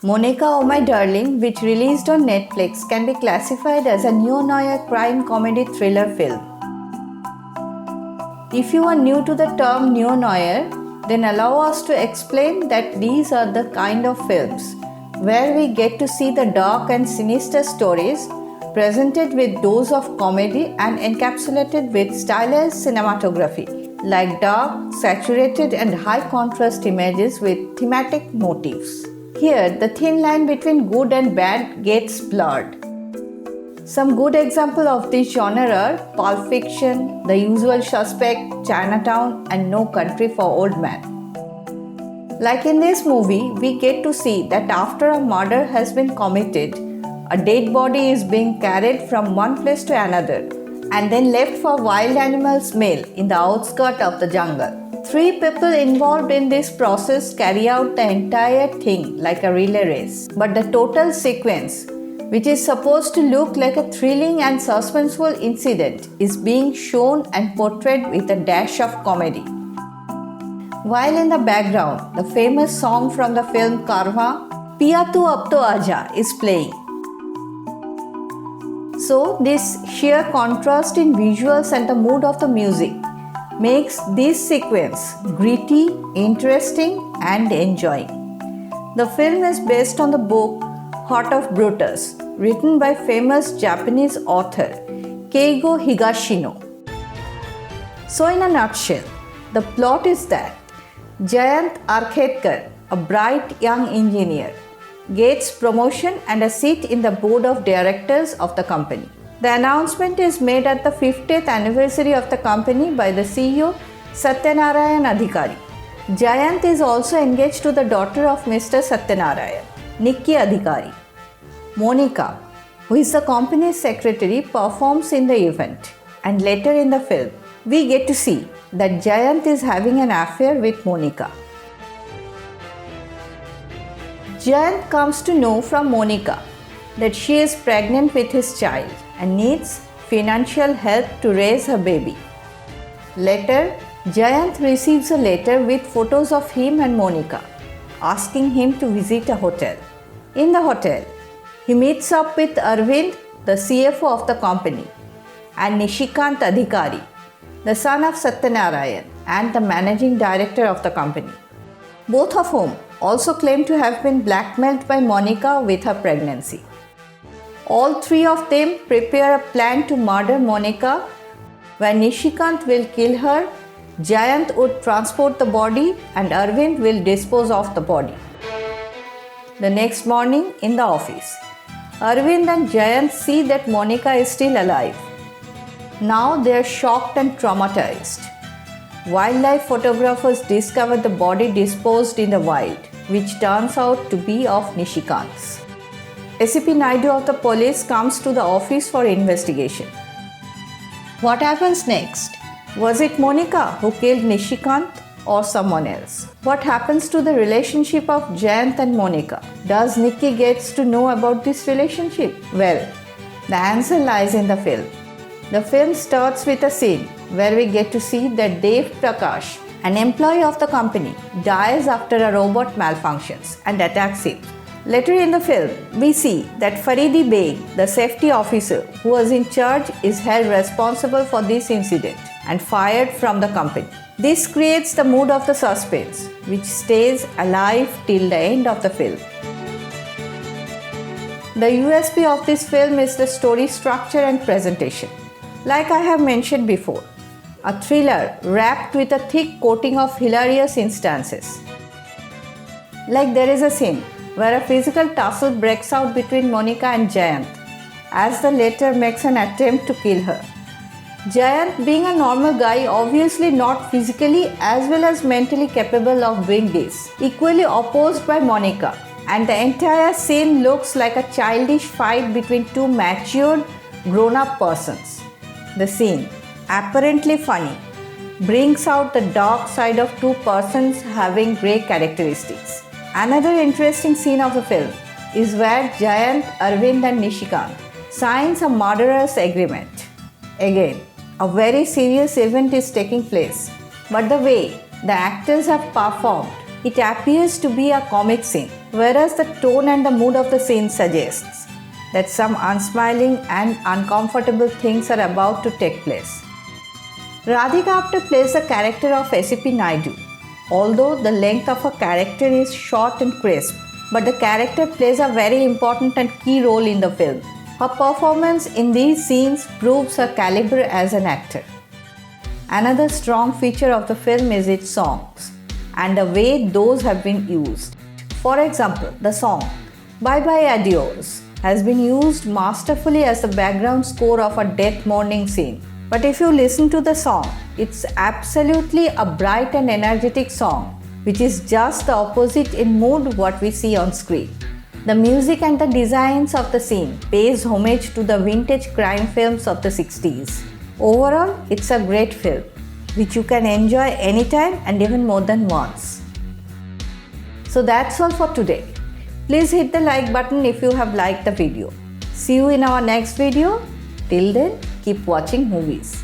Monica, Oh My Darling, which released on Netflix, can be classified as a neo-noir crime comedy thriller film. If you are new to the term neo-noir, then allow us to explain that these are the kind of films where we get to see the dark and sinister stories presented with dose of comedy and encapsulated with stylized cinematography, like dark, saturated and high contrast images with thematic motifs. Here, the thin line between good and bad gets blurred. Some good examples of this genre are Pulp Fiction, The Usual Suspect, Chinatown, and No Country for Old Men. Like in this movie, we get to see that after a murder has been committed, a dead body is being carried from one place to another and then left for wild animals' meal in the outskirts of the jungle. 3 people involved in this process carry out the entire thing like a relay race. But the total sequence, which is supposed to look like a thrilling and suspenseful incident, is being shown and portrayed with a dash of comedy. While in the background, the famous song from the film Karma, Piya Tu Ab To Aaja, is playing. So, this sheer contrast in visuals and the mood of the music makes this sequence gritty, interesting, and enjoying. The film is based on the book Heart of Brutus, written by famous Japanese author Keigo Higashino. So, in a nutshell, the plot is that Jayant Arkhedkar, a bright young engineer, gets promotion and a seat in the board of directors of the company. The announcement is made at the 50th anniversary of the company by the CEO Satyanarayan Adhikari. Jayant is also engaged to the daughter of Mr. Satyanarayan, Nikki Adhikari. Monica, who is the company's secretary, performs in the event, and later in the film, we get to see that Jayant is having an affair with Monica. Jayant comes to know from Monica that she is pregnant with his child and needs financial help to raise her baby. Later, Jayant receives a letter with photos of him and Monica, asking him to visit a hotel. In the hotel, he meets up with Arvind, the CFO of the company, and Nishikant Adhikari, the son of Satyanarayan and the managing director of the company, both of whom also claim to have been blackmailed by Monica with her pregnancy. All 3 of them prepare a plan to murder Monica. When Nishikant will kill her, Jayant would transport the body and Arvind will dispose of the body. The next morning in the office, Arvind and Jayant see that Monica is still alive. Now they are shocked and traumatized. Wildlife photographers discover the body disposed in the wild, which turns out to be of Nishikant's. SCP Naidu of the police comes to the office for investigation. What happens next? Was it Monica who killed Nishikant or someone else? What happens to the relationship of Jayant and Monica? Does Nikki gets to know about this relationship? Well, the answer lies in the film. The film starts with a scene where we get to see that Dev Prakash, an employee of the company, dies after a robot malfunctions and attacks him. Later in the film, we see that Faridi Beg, the safety officer who was in charge, is held responsible for this incident and fired from the company. This creates the mood of the suspense, which stays alive till the end of the film. The USP of this film is the story structure and presentation. Like I have mentioned before, a thriller wrapped with a thick coating of hilarious instances. Like there is a scene where a physical tussle breaks out between Monica and Jayant, as the latter makes an attempt to kill her. Jayant, being a normal guy, obviously not physically as well as mentally capable of doing this, equally opposed by Monica, and the entire scene looks like a childish fight between 2 matured, grown-up persons. The scene, apparently funny, brings out the dark side of 2 persons having grey characteristics. Another interesting scene of the film is where Jayant, Arvind and Nishikant signs a murderous agreement. Again, a very serious event is taking place, but the way the actors have performed it appears to be a comic scene, whereas the tone and the mood of the scene suggests that some unsmiling and uncomfortable things are about to take place. Radhika Apte plays the character of S.C.P. Naidu. Although the length of her character is short and crisp, but the character plays a very important and key role in the film. Her performance in these scenes proves her caliber as an actor. Another strong feature of the film is its songs and the way those have been used. For example, the song Bye Bye Adios has been used masterfully as the background score of a death mourning scene. But if you listen to the song, it's absolutely a bright and energetic song, which is just the opposite in mood what we see on screen. The music and the designs of the scene pays homage to the vintage crime films of the 60s. Overall, it's a great film, which you can enjoy anytime and even more than once. So that's all for today. Please hit the like button if you have liked the video. See you in our next video. Till then, keep watching movies.